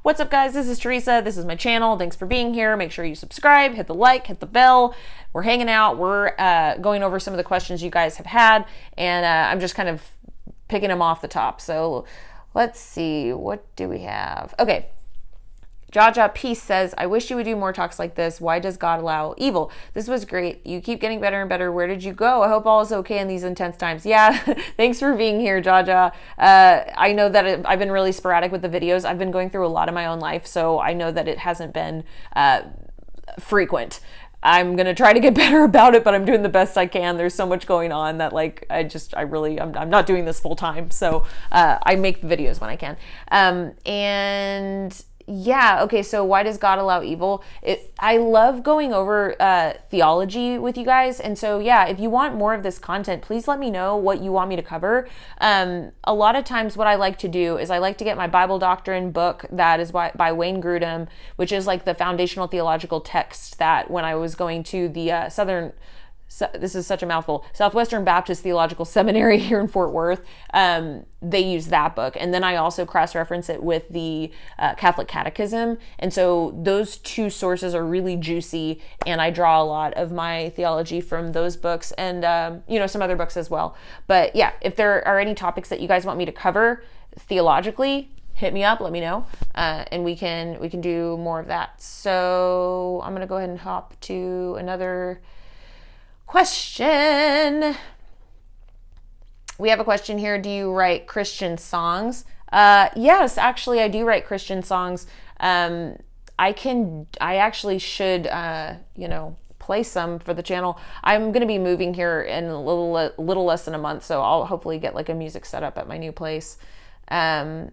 What's up, guys? This is Teresa. This is my channel. Thanks for being here. Make sure you subscribe, hit the like, hit the bell. We're hanging out. We're going over some of the questions you guys have had, and I'm just kind of picking them off the top. So let's see. What do we have? Okay. Jaja Peace says, I wish you would do more talks like this. Why does God allow evil? This was great. You keep getting better and better. Where did you go? I hope all is okay in these intense times. Yeah, thanks for being here, Jaja. I know that I've been really sporadic with the videos. I've been going through a lot of my own life, so I know that it hasn't been frequent. I'm going to try to get better about it, but I'm doing the best I can. There's so much going on that I'm not doing this full time. So I make the videos when I can. Yeah, okay, so why does God allow evil? I love going over theology with you guys, and so yeah, if you want more of this content, please let me know what you want me to cover. A lot of times what I like to do is I like to get my Bible doctrine book that is by Wayne Grudem, which is like the foundational theological text that when I was going to the this is such a mouthful, Southwestern Baptist Theological Seminary here in Fort Worth, they use that book. And then I also cross-reference it with the Catholic Catechism. And so those two sources are really juicy, and I draw a lot of my theology from those books and, some other books as well. But yeah, if there are any topics that you guys want me to cover theologically, hit me up, let me know, and we can do more of that. So I'm going to go ahead and hop to another question. We have a question here. Do you write Christian songs? Yes, actually I do write Christian songs. I actually should, play some for the channel. I'm going to be moving here in a little less than a month, so I'll hopefully get like a music setup at my new place. Okay,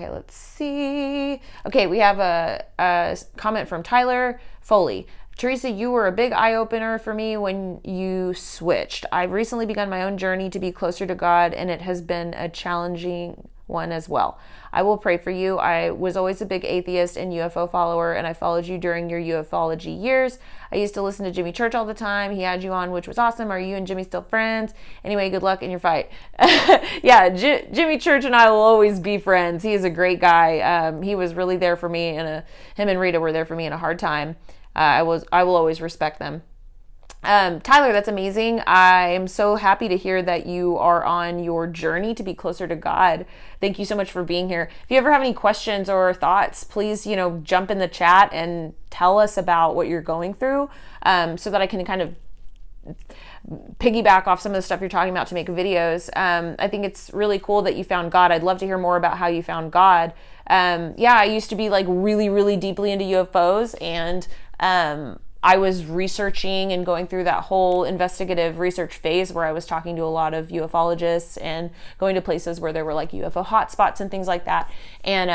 let's see. Okay, we have a comment from Tyler Foley. Teresa, you were a big eye-opener for me when you switched. I've recently begun my own journey to be closer to God, and it has been a challenging one as well. I will pray for you. I was always a big atheist and UFO follower, and I followed you during your UFOlogy years. I used to listen to Jimmy Church all the time. He had you on, which was awesome. Are you and Jimmy still friends? Anyway, good luck in your fight. Yeah, Jimmy Church and I will always be friends. He is a great guy. He was really there for me, and him and Rita were there for me in a hard time. I will always respect them. Tyler, that's amazing. I am so happy to hear that you are on your journey to be closer to God. Thank you so much for being here. If you ever have any questions or thoughts, please, jump in the chat and tell us about what you're going through, so that I can kind of piggyback off some of the stuff you're talking about to make videos. I think it's really cool that you found God. I'd love to hear more about how you found God. I used to be like really, really deeply into UFOs, and I was researching and going through that whole investigative research phase where I was talking to a lot of UFOlogists and going to places where there were like UFO hotspots and things like that. And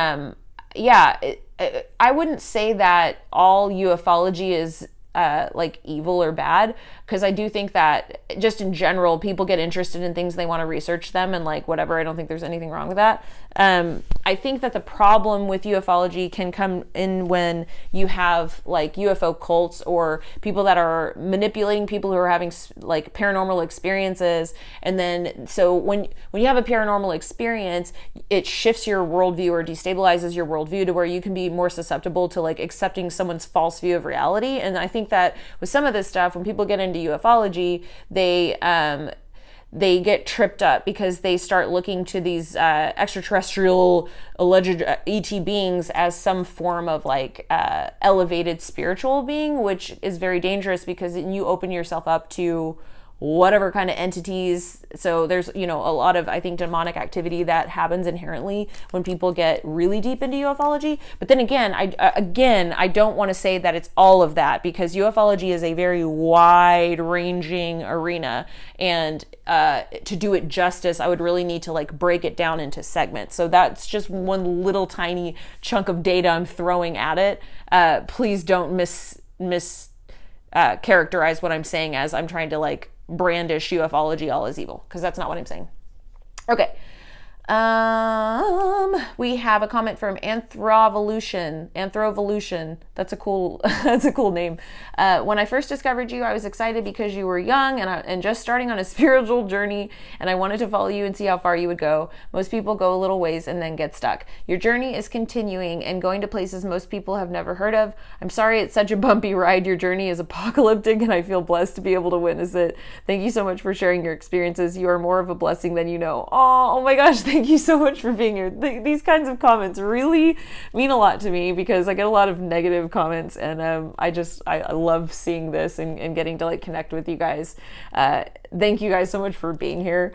I wouldn't say that all UFOlogy is like evil or bad, because I do think that just in general people get interested in things, they want to research them and like whatever. I don't think there's anything wrong with that. I think that the problem with UFOlogy can come in when you have like UFO cults or people that are manipulating people who are having like paranormal experiences, and then so when you have a paranormal experience, it shifts your worldview or destabilizes your worldview to where you can be more susceptible to like accepting someone's false view of reality. And I think that with some of this stuff, when people get into UFOlogy, they get tripped up because they start looking to these extraterrestrial alleged ET beings as some form of like elevated spiritual being, which is very dangerous because you open yourself up to whatever kind of entities. So there's, a lot of, I think, demonic activity that happens inherently when people get really deep into UFOlogy. But then again, I don't want to say that it's all of that, because UFOlogy is a very wide-ranging arena, and to do it justice, I would really need to like break it down into segments. So that's just one little tiny chunk of data I'm throwing at it. Please don't characterize what I'm saying as I'm trying to like brandish UFOlogy all as evil, because that's not what I'm saying. Okay. We have a comment from Anthrovolution. That's a cool, that's a cool name. When I first discovered you, I was excited because you were young and just starting on a spiritual journey, and I wanted to follow you and see how far you would go. Most people go a little ways and then get stuck. Your journey is continuing and going to places most people have never heard of. I'm sorry it's such a bumpy ride. Your journey is apocalyptic, and I feel blessed to be able to witness it. Thank you so much for sharing your experiences. You are more of a blessing than you know. Oh my gosh, thank you so much for being here. These kinds of comments really mean a lot to me because I get a lot of negative comments, and I love seeing this and getting to like connect with you guys. Thank you guys so much for being here.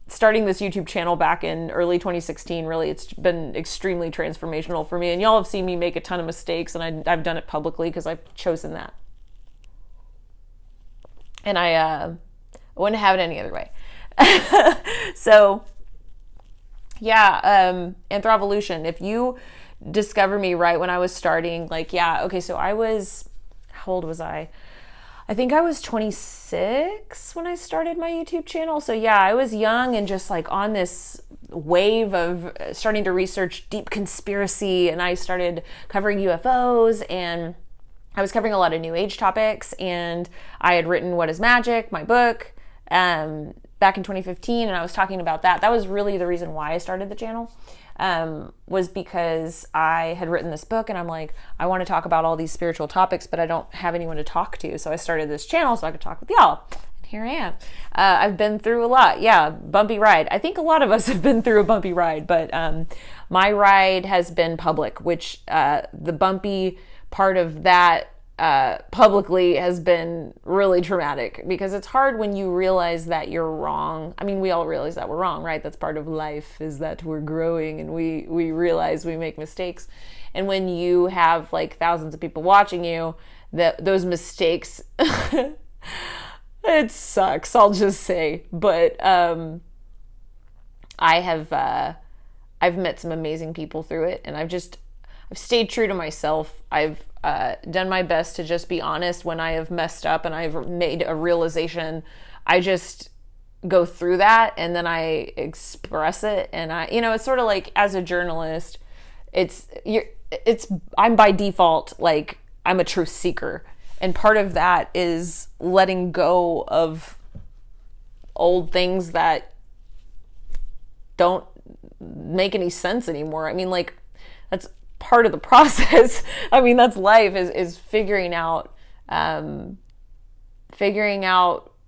Starting this YouTube channel back in early 2016, really, it's been extremely transformational for me. And y'all have seen me make a ton of mistakes, and I've done it publicly because I've chosen that. And I wouldn't have it any other way. So, yeah, Anthrovolution, if you discover me right when I was starting, like, yeah, okay, so how old was I? I think I was 26 when I started my YouTube channel. So yeah, I was young and just like on this wave of starting to research deep conspiracy, and I started covering UFOs, and I was covering a lot of new age topics, and I had written What is Magic, my book, back in 2015, and I was talking about that. That was really the reason why I started the channel. Was because I had written this book, and I'm like, I want to talk about all these spiritual topics, but I don't have anyone to talk to. So I started this channel so I could talk with y'all. And here I am. I've been through a lot. Yeah, bumpy ride. I think a lot of us have been through a bumpy ride, but my ride has been public, which the bumpy part of that publicly has been really traumatic, because it's hard when you realize that you're wrong. I mean, we all realize that we're wrong, right? That's part of life, is that we're growing and we realize we make mistakes. And when you have like thousands of people watching you, those mistakes, it sucks, I'll just say. But I've met some amazing people through it, and I've stayed true to myself. I've done my best to just be honest when I have messed up and I've made a realization. I just go through that and then I express it. And it's sort of like, as a journalist, I'm by default, like, I'm a truth seeker. And part of that is letting go of old things that don't make any sense anymore. I mean, like, that's part of the process. I mean, that's life, is figuring out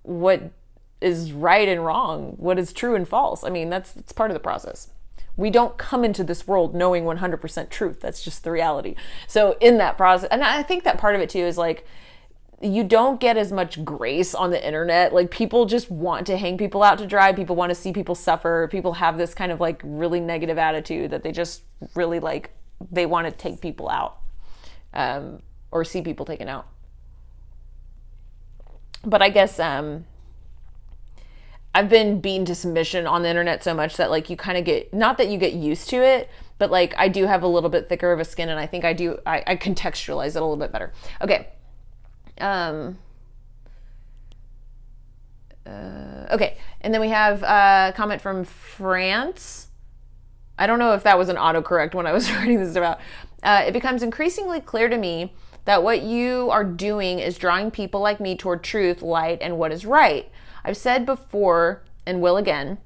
what is right and wrong, what is true and false. I mean, it's part of the process. We don't come into this world knowing 100% truth. That's just the reality. So in that process, and I think that part of it too is like, you don't get as much grace on the internet. Like, people just want to hang people out to dry. People want to see people suffer. People have this kind of like really negative attitude that they just really like, they want to take people out, or see people taken out. But I guess I've been beaten to submission on the internet so much that like you kind of get, not that you get used to it, but like I do have a little bit thicker of a skin, and I think I contextualize it a little bit better. Okay. Okay. And then we have a comment from France. I don't know if that was an autocorrect when I was writing this about. It becomes increasingly clear to me that what you are doing is drawing people like me toward truth, light, and what is right. I've said before, and will again,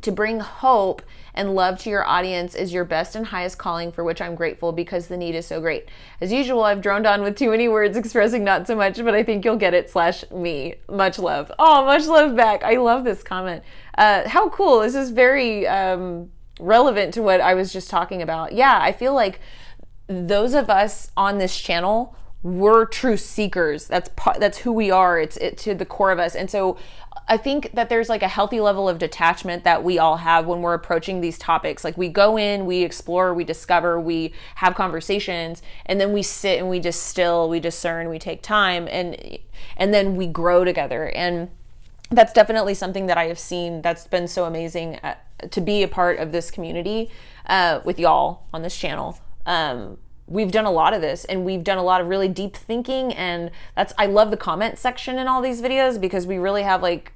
to bring hope and love to your audience is your best and highest calling, for which I'm grateful because the need is so great. As usual, I've droned on with too many words expressing not so much, but I think you'll get it / me. Much love. Oh, much love back. I love this comment. How cool. This is very relevant to what I was just talking about. Yeah, I feel like those of us on this channel, we're true seekers. That's who we are. It's to the core of us. And so I think that there's like a healthy level of detachment that we all have when we're approaching these topics. Like, we go in, we explore, we discover, we have conversations, and then we sit and we distill, we discern, we take time, and then we grow together. And that's definitely something that I have seen that's been so amazing to be a part of this community with y'all on this channel. we've done a lot of this, and we've done a lot of really deep thinking, and I love the comment section in all these videos because we really have like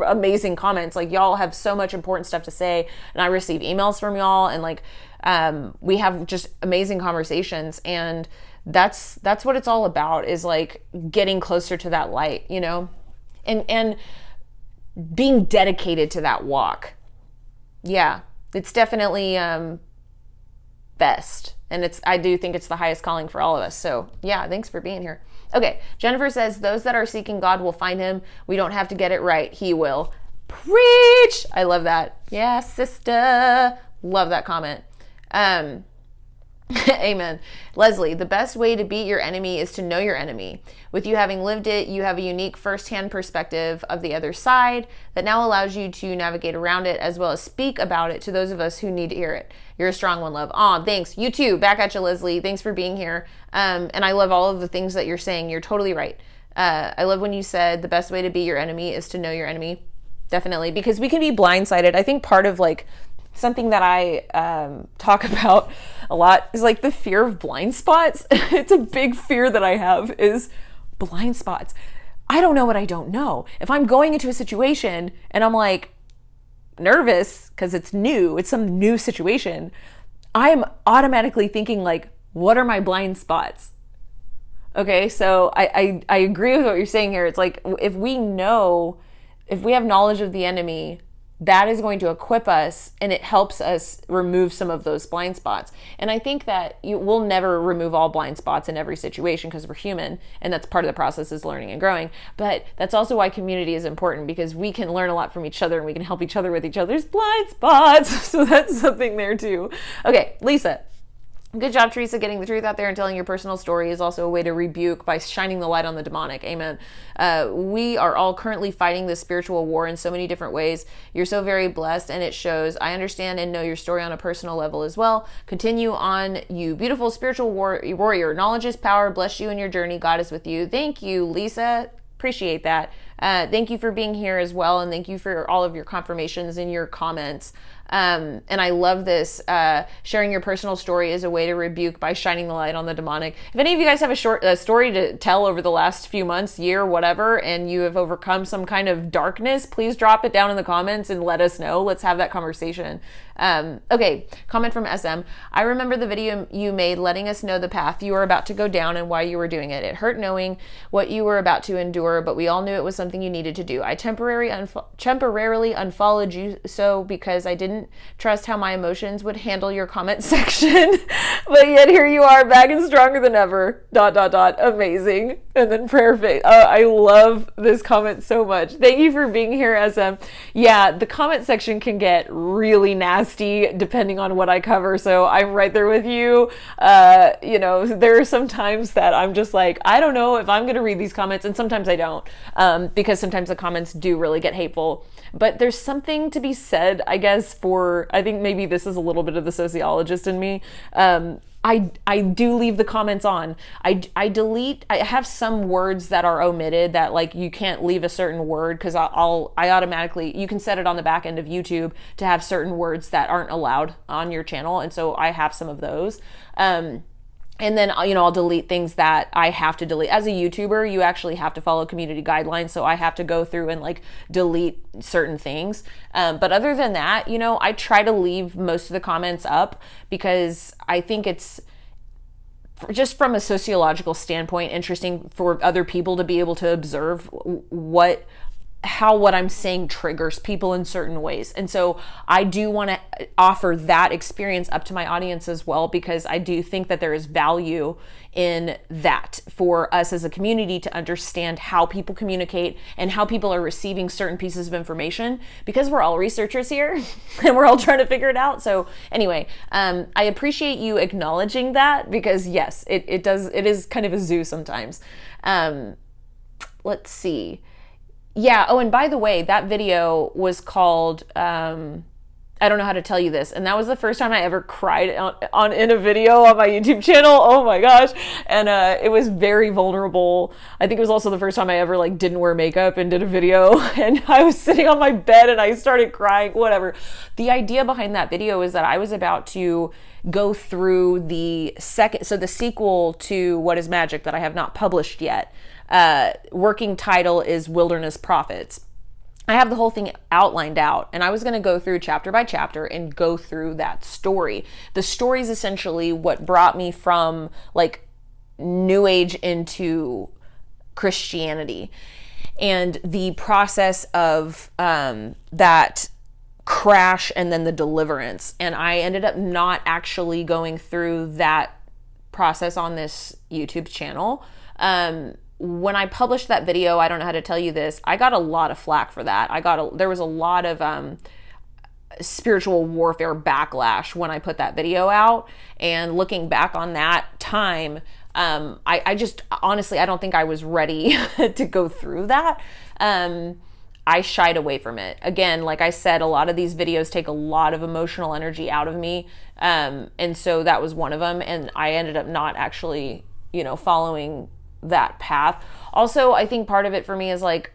amazing comments. Like, y'all have so much important stuff to say, and I receive emails from y'all, and like we have just amazing conversations, and that's what it's all about, is like getting closer to that light, you know, and being dedicated to that walk. Yeah, it's definitely best. And I do think it's the highest calling for all of us. So yeah, thanks for being here. Okay, Jennifer says, those that are seeking God will find him. We don't have to get it right. He will. Preach! I love that. Yeah, sister. Love that comment. Amen. Leslie, the best way to beat your enemy is to know your enemy. With you having lived it, you have a unique firsthand perspective of the other side that now allows you to navigate around it as well as speak about it to those of us who need to hear it. You're a strong one, love. Aw, thanks. You too. Back at you, Leslie. Thanks for being here. And I love all of the things that you're saying. You're totally right. I love when you said the best way to beat your enemy is to know your enemy. Definitely. Because we can be blindsided. I think part of like something that I talk about a lot is like the fear of blind spots. It's a big fear that I have, is blind spots. I don't know what I don't know. If I'm going into a situation and I'm like nervous because it's new, it's some new situation, I am automatically thinking like, what are my blind spots? Okay, so I agree with what you're saying here. It's like, if we have knowledge of the enemy, that is going to equip us, and it helps us remove some of those blind spots. And I think that we'll never remove all blind spots in every situation because we're human, and that's part of the process, is learning and growing. But that's also why community is important, because we can learn a lot from each other, and we can help each other with each other's blind spots. So that's something there too. Okay, Lisa. Good job, Teresa, getting the truth out there and telling your personal story is also a way to rebuke by shining the light on the demonic. Amen. We are all currently fighting this spiritual war in so many different ways. You're so very blessed, and it shows. I understand and know your story on a personal level as well. Continue on, you beautiful spiritual warrior. Knowledge is power. Bless you in your journey. God is with you. Thank you, Lisa. Appreciate that. Thank you for being here as well, and thank you for all of your confirmations and your comments. And I love this. Sharing your personal story is a way to rebuke by shining the light on the demonic. If any of you guys have a story to tell over the last few months, year, whatever, and you have overcome some kind of darkness, please drop it down in the comments and let us know. Let's have that conversation. Okay, comment from SM. I remember the video you made letting us know the path you were about to go down and why you were doing it. It hurt knowing what you were about to endure, but we all knew it was something you needed to do. I temporarily unfollowed you because I didn't trust how my emotions would handle your comment section. But yet here you are, back and stronger than ever. ... Amazing. And then prayer face. I love this comment so much. Thank you for being here, SM. Yeah, the comment section can get really nasty depending on what I cover, so I'm right there with you. You know, there are some times that I'm just like, I don't know if I'm gonna read these comments, and sometimes I don't, because sometimes the comments do really get hateful. But there's something to be said, I guess, for, I think maybe this is a little bit of the sociologist in me. I do leave the comments on. I delete. I have some words that are omitted, that like you can't leave a certain word, because I automatically, you can set it on the back end of YouTube to have certain words that aren't allowed on your channel, and so I have some of those. And then, you know, I'll delete things that I have to delete. As a YouTuber, you actually have to follow community guidelines, so I have to go through and like delete certain things. But other than that, you know, I try to leave most of the comments up, because I think it's, just from a sociological standpoint, interesting for other people to be able to observe how what I'm saying triggers people in certain ways. And so I do want to offer that experience up to my audience as well, because I do think that there is value in that for us as a community to understand how people communicate and how people are receiving certain pieces of information, because we're all researchers here and we're all trying to figure it out. So anyway, I appreciate you acknowledging that, because yes, it is kind of a zoo sometimes. Let's see. Yeah. Oh, and by the way, that video was called, I don't know how to tell you this. And that was the first time I ever cried in a video on my YouTube channel. Oh my gosh. And, it was very vulnerable. I think it was also the first time I ever like didn't wear makeup and did a video, and I was sitting on my bed and I started crying, whatever. The idea behind that video is that I was about to go through the sequel to What is Magic that I have not published yet. Working title is Wilderness Prophets. I have the whole thing outlined out, and I was going to go through chapter by chapter and go through that story. The story is essentially what brought me from like New Age into Christianity, and the process of that crash and then the deliverance. And I ended up not actually going through that process on this YouTube channel. When I published that video, I don't know how to tell you this, I got a lot of flack for that. There was a lot of spiritual warfare backlash when I put that video out. And looking back on that time, I just, honestly, I don't think I was ready to go through that. I shied away from it. Again, like I said, a lot of these videos take a lot of emotional energy out of me. And so that was one of them. And I ended up not actually, following that path. Also, I think part of it for me is like,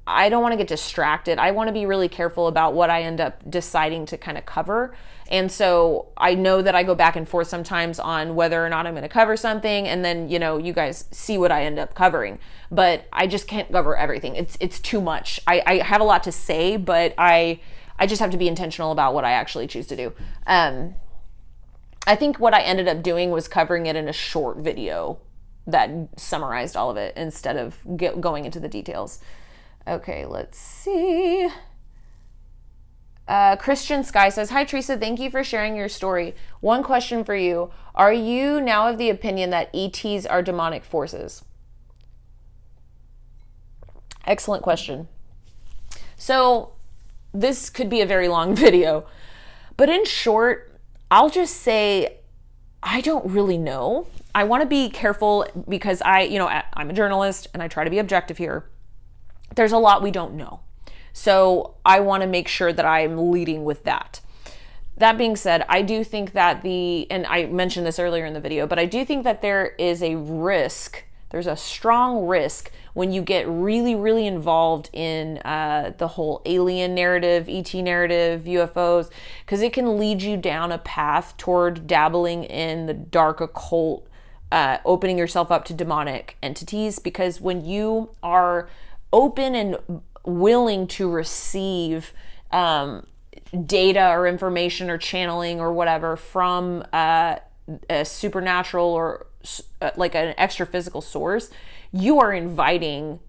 I don't want to get distracted. I want to be really careful about what I end up deciding to kind of cover. And so I know that I go back and forth sometimes on whether or not I'm going to cover something. And then, you guys see what I end up covering, but I just can't cover everything. It's too much. I have a lot to say, but I just have to be intentional about what I actually choose to do. I think what I ended up doing was covering it in a short video that summarized all of it instead of going into the details. Okay, let's see. Christian Sky says, "Hi Teresa, thank you for sharing your story. One question for you. Are you now of the opinion that ETs are demonic forces?" Excellent question. So this could be a very long video, but in short, I'll just say I don't really know. I want to be careful because I'm a journalist and I try to be objective here. There's a lot we don't know. So I want to make sure that I'm leading with that. That being said, I do think that and I mentioned this earlier in the video, but I do think that there is a risk. There's a strong risk when you get really, really involved in the whole alien narrative, ET narrative, UFOs, because it can lead you down a path toward dabbling in the dark occult, opening yourself up to demonic entities. Because when you are open and willing to receive data or information or channeling or whatever from a supernatural or like an extra physical source, you are inviting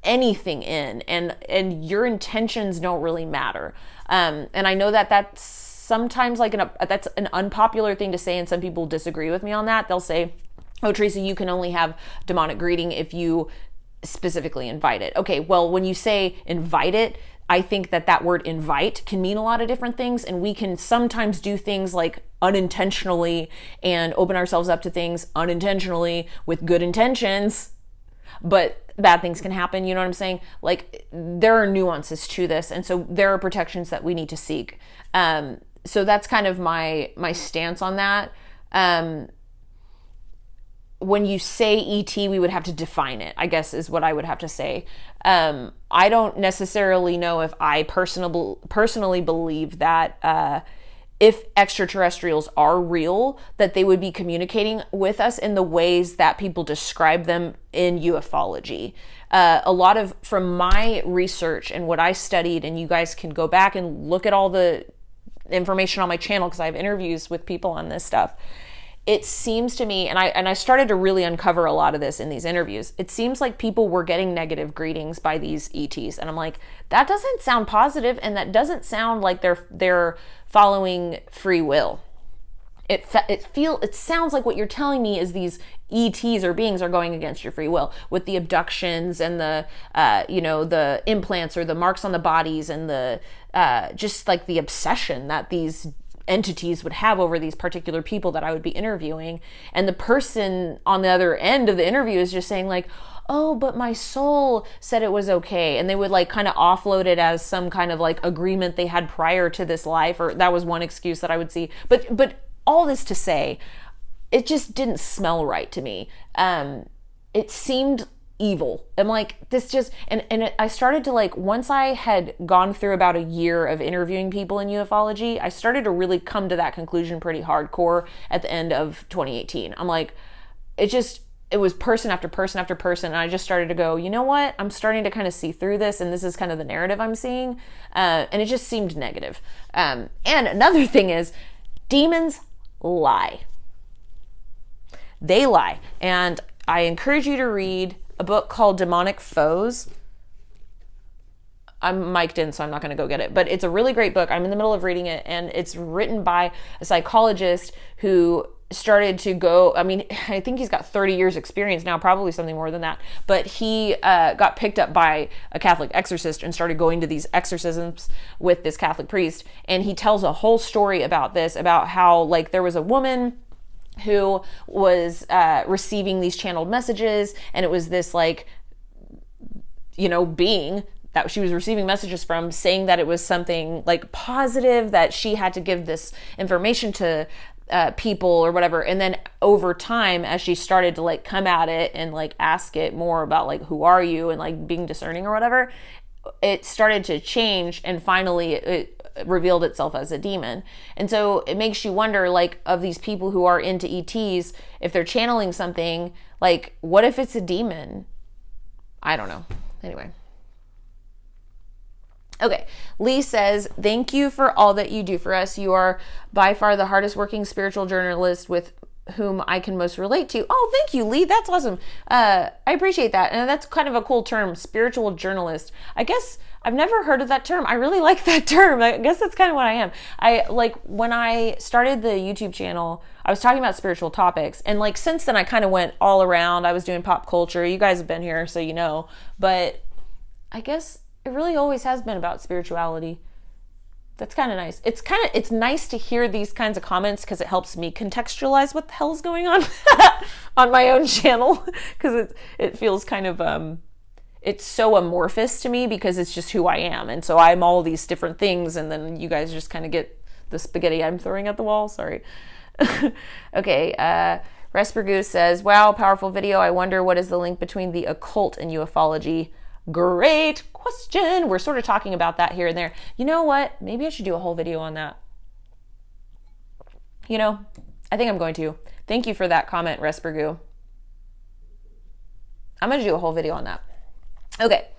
anything in, and your intentions don't really matter. And I know that that's sometimes that's an unpopular thing to say, and some people disagree with me on that. They'll say, "Oh, Teresa, you can only have demonic greeting if you specifically invite it." Okay, well, when you say invite it, I think that word invite can mean a lot of different things, and we can sometimes do things like unintentionally and open ourselves up to things unintentionally with good intentions, but bad things can happen. You know what I'm saying? Like, there are nuances to this, and so there are protections that we need to seek. So that's kind of my stance on that. When you say ET, we would have to define it, I guess is what I would have to say. I don't necessarily know if I personally believe that if extraterrestrials are real, that they would be communicating with us in the ways that people describe them in ufology. A lot of, from my research and what I studied, and you guys can go back and look at all the information on my channel because I have interviews with people on this stuff. It seems to me, and I started to really uncover a lot of this in these interviews, it seems like people were getting negative greetings by these ETs. And I'm like, that doesn't sound positive, and that doesn't sound like they're following free will. It sounds like what you're telling me is these ETs or beings are going against your free will with the abductions and the implants or the marks on the bodies and the just like the obsession that these entities would have over these particular people that I would be interviewing. And the person on the other end of the interview is just saying like, "Oh, but my soul said it was okay." And they would like kind of offload it as some kind of like agreement they had prior to this life, or that was one excuse that I would see. But all this to say, it just didn't smell right to me. It seemed evil. I'm like, this just, and I started to like, once I had gone through about a year of interviewing people in ufology, I started to really come to that conclusion pretty hardcore at the end of 2018. I'm like, it was person after person after person. And I just started to go, you know what? I'm starting to kind of see through this. And this is kind of the narrative I'm seeing. And it just seemed negative. And another thing is, demons lie. They lie. And I encourage you to read a book called Demonic Foes. I'm mic'd in, so I'm not going to go get it. But it's a really great book. I'm in the middle of reading it. And it's written by a psychologist who started to go, I mean, I think he's got 30 years experience now, probably something more than that. But he got picked up by a Catholic exorcist and started going to these exorcisms with this Catholic priest. And he tells a whole story about this, about how like there was a woman who was receiving these channeled messages, and it was this like, you know, being that she was receiving messages from saying that it was something like positive, that she had to give this information to people or whatever. And then over time, as she started to like come at it and like ask it more about like, who are you, and like being discerning or whatever, it started to change, and finally it revealed itself as a demon. And so it makes you wonder, like, of these people who are into ETs, if they're channeling something, like, what if it's a demon? I don't know. Anyway. Okay. Lee says, thank you for all that you do for us. You are by far the hardest working spiritual journalist with whom I can most relate to. Oh, thank you, Lee. That's awesome. I appreciate that. And that's kind of a cool term, spiritual journalist. I guess I've never heard of that term. I really like that term. I guess that's kind of what I am. I like when I started the YouTube channel, I was talking about spiritual topics. And like since then I kind of went all around. I was doing pop culture. You guys have been here, so you know. But I guess it really always has been about spirituality. That's kind of nice. It's nice to hear these kinds of comments because it helps me contextualize what the hell is going on on my own channel, because it feels kind of it's so amorphous to me because it's just who I am, and so I'm all these different things, and then you guys just kind of get the spaghetti I'm throwing at the wall. Sorry. Okay. Respergoose says, "Wow, powerful video. I wonder what is the link between the occult and ufology." Great question. We're sort of talking about that here and there. You know what? Maybe I should do a whole video on that. You know, I think I'm going to. Thank you for that comment, Respergoo. I'm going to do a whole video on that. Okay.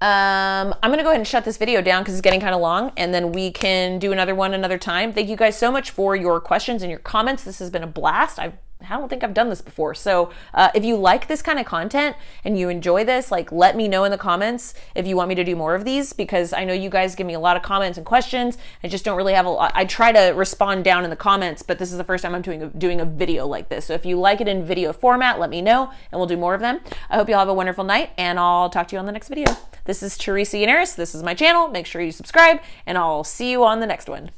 I'm going to go ahead and shut this video down because it's getting kind of long, and then we can do another one another time. Thank you guys so much for your questions and your comments. This has been a blast. I don't think I've done this before. So if you like this kind of content and you enjoy this, like, let me know in the comments if you want me to do more of these, because I know you guys give me a lot of comments and questions. I just don't really have a lot. I try to respond down in the comments, but this is the first time I'm doing a video like this. So if you like it in video format, let me know and we'll do more of them. I hope you all have a wonderful night, and I'll talk to you on the next video. This is Teresa Yanaros. This is my channel. Make sure you subscribe, and I'll see you on the next one.